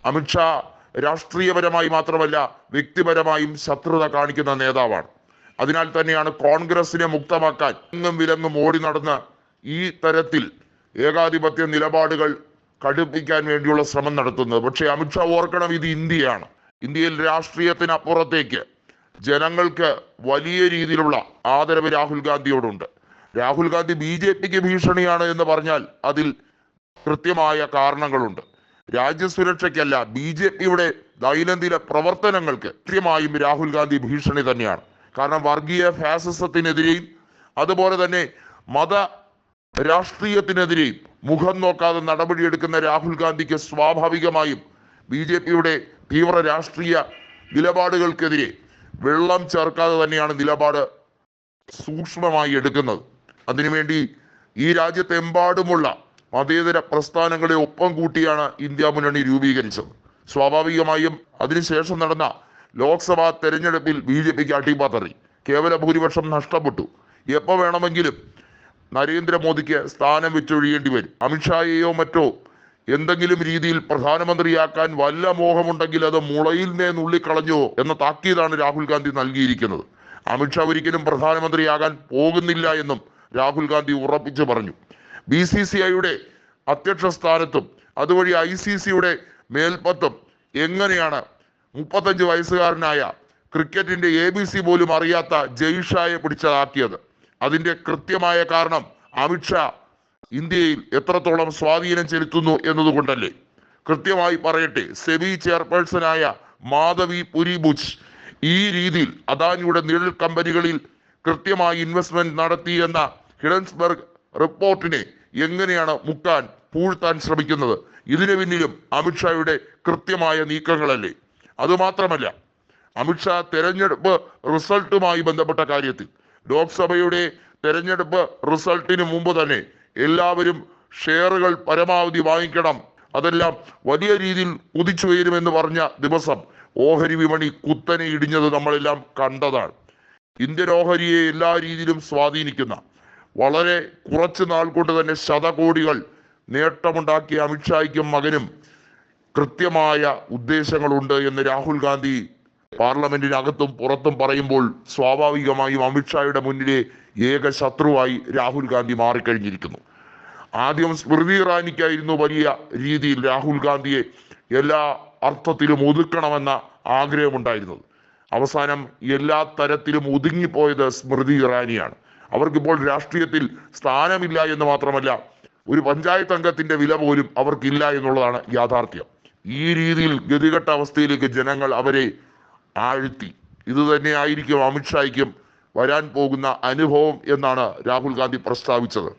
അമിത്ഷാ രാഷ്ട്രീയപരമായി മാത്രമല്ല വ്യക്തിപരമായും ശത്രുത കാണിക്കുന്ന നേതാവാണ്. അതിനാൽ തന്നെയാണ് കോൺഗ്രസിനെ മുക്തമാക്കാൻ എങ്ങും വിലങ്ങും ഓടി നടന്ന് ഈ തരത്തിൽ ഏകാധിപത്യ നിലപാടുകൾ കടുപ്പിക്കാൻ വേണ്ടിയുള്ള ശ്രമം നടത്തുന്നത്. പക്ഷേ അമിത്ഷാ ഓർക്കണം, ഇത് ഇന്ത്യയാണ്. ഇന്ത്യയിൽ രാഷ്ട്രീയത്തിനപ്പുറത്തേക്ക് ജനങ്ങൾക്ക് വലിയ രീതിയിലുള്ള ആദരവ് രാഹുൽ ഗാന്ധിയോടുണ്ട്. രാഹുൽ ഗാന്ധി BJPക്ക് ഭീഷണിയാണ് എന്ന് പറഞ്ഞാൽ അതിൽ കൃത്യമായ കാരണങ്ങളുണ്ട്. രാജ്യസുരക്ഷയ്ക്കല്ല, BJPയുടെ ദൈനംദിന പ്രവർത്തനങ്ങൾക്ക് കൃത്യമായും രാഹുൽ ഗാന്ധി ഭീഷണി തന്നെയാണ്. കാരണം വർഗീയ ഫാസിസത്തിനെതിരെയും അതുപോലെ തന്നെ മത രാഷ്ട്രീയത്തിനെതിരെയും മുഖം നോക്കാതെ നടപടിയെടുക്കുന്ന രാഹുൽ ഗാന്ധിക്ക് സ്വാഭാവികമായും BJPയുടെ തീവ്ര രാഷ്ട്രീയ നിലപാടുകൾക്കെതിരെ വെള്ളം ചേർക്കാതെ തന്നെയാണ് നിലപാട് സൂക്ഷ്മമായി എടുക്കുന്നത്. അതിനുവേണ്ടി ഈ രാജ്യത്തെമ്പാടുമുള്ള മതേതര പ്രസ്ഥാനങ്ങളെ ഒപ്പം കൂട്ടിയാണ് ഇന്ത്യ മുന്നണി രൂപീകരിച്ചത്. സ്വാഭാവികമായും അതിനുശേഷം നടന്ന ലോക്സഭാ തെരഞ്ഞെടുപ്പിൽ BJPക്ക് അട്ടിപ്പതറി, കേവല ഭൂരിപക്ഷം നഷ്ടപ്പെട്ടു. എപ്പോൾ വേണമെങ്കിലും നരേന്ദ്രമോദിക്ക് സ്ഥാനം വിറ്റൊഴിയേണ്ടി വരും. അമിത്ഷായെയോ മറ്റോ എന്തെങ്കിലും രീതിയിൽ പ്രധാനമന്ത്രിയാക്കാൻ വല്ല മോഹമുണ്ടെങ്കിൽ അത് മുളയിൽ നുള്ളിക്കളഞ്ഞോ എന്ന താക്കീതാണ് രാഹുൽ ഗാന്ധി നൽകിയിരിക്കുന്നത്. അമിത്ഷാ ഒരിക്കലും പ്രധാനമന്ത്രിയാകാൻ പോകുന്നില്ല എന്നും രാഹുൽ ഗാന്ധി ഉറപ്പിച്ചു പറഞ്ഞു. BCCIയുടെ അധ്യക്ഷ സ്ഥാനത്തും അതുവഴി ICCയുടെ മേൽപ്പത്തും എങ്ങനെയാണ് 35 വയസ്സുകാരനായ ക്രിക്കറ്റിന്റെ ABC പോലും അറിയാത്ത ജയ്ഷായെ പിടിച്ചതാക്കിയത്? അതിന്റെ കൃത്യമായ കാരണം അമിത്ഷാ ഇന്ത്യയിൽ എത്രത്തോളം സ്വാധീനം ചെലുത്തുന്നു എന്നതുകൊണ്ടല്ലേ? കൃത്യമായി പറയട്ടെ, സെബി ചെയർപേഴ്സണായ മാധവി പുരിബുച്ച് ഈ രീതിയിൽ അദാനിയുടെ നിഴൽ കമ്പനികളിൽ കൃത്യമായി ഇൻവെസ്റ്റ്മെന്റ് നടത്തി എന്ന ഹിഡൻസ്ബർഗ് റിപ്പോർട്ടിനെ എങ്ങനെയാണ് മുക്കാൻ പൂഴ്ത്താൻ ശ്രമിക്കുന്നത്? ഇതിനു പിന്നിലും അമിത്ഷായുടെ കൃത്യമായ നീക്കങ്ങളല്ലേ? അതുമാത്രമല്ല, അമിത്ഷാ തെരഞ്ഞെടുപ്പ് റിസൾട്ടുമായി ബന്ധപ്പെട്ട കാര്യത്തിൽ ലോക്സഭയുടെ തെരഞ്ഞെടുപ്പ് റിസൾട്ടിന് മുമ്പ് തന്നെ എല്ലാവരും ഷെയറുകൾ പരമാവധി വാങ്ങിക്കണം, അതെല്ലാം വലിയ രീതിയിൽ കുതിച്ചുയരുമെന്ന് പറഞ്ഞ ദിവസം ഓഹരി വിപണി കുത്തനെ ഇടിഞ്ഞത് നമ്മളെല്ലാം കണ്ടതാണ്. ഇന്ത്യൻ ഓഹരിയെ എല്ലാ രീതിയിലും സ്വാധീനിക്കുന്ന വളരെ കുറച്ചു നാൾ കൊണ്ട് തന്നെ ശതകോടികൾ നേട്ടമുണ്ടാക്കിയ അമിത്ഷായ്ക്കും മകനും കൃത്യമായ ഉദ്ദേശങ്ങളുണ്ട് എന്ന് രാഹുൽ ഗാന്ധി പാർലമെന്റിനകത്തും പുറത്തും പറയുമ്പോൾ സ്വാഭാവികമായും അമിത്ഷായുടെ മുന്നിലെ ഏക ശത്രുവായി രാഹുൽ ഗാന്ധി മാറിക്കഴിഞ്ഞിരിക്കുന്നു. ആദ്യം സ്മൃതി ഇറാനിക്കായിരുന്നു വലിയ രീതിയിൽ രാഹുൽ ഗാന്ധിയെ എല്ലാ അർത്ഥത്തിലും ഒതുക്കണമെന്ന ആഗ്രഹമുണ്ടായിരുന്നത്. അവസാനം എല്ലാ തരത്തിലും ഒതുങ്ങിപ്പോയത് സ്മൃതി ഇറാനിയാണ്. അവർക്കിപ്പോൾ രാഷ്ട്രീയത്തിൽ സ്ഥാനമില്ല എന്ന് മാത്രമല്ല, ഒരു പഞ്ചായത്ത് അംഗത്തിന്റെ വില പോലും അവർക്കില്ല എന്നുള്ളതാണ് യാഥാർത്ഥ്യം. ഈ രീതിയിൽ ഗതികെട്ട അവസ്ഥയിലേക്ക് ജനങ്ങൾ അവരെ ആഴ്ത്തി. ഇത് തന്നെ ആയിരിക്കും അമിത്ഷായ്ക്കും വരാൻ പോകുന്ന അനുഭവം എന്നാണ് രാഹുൽ ഗാന്ധി പ്രസ്താവിച്ചത്.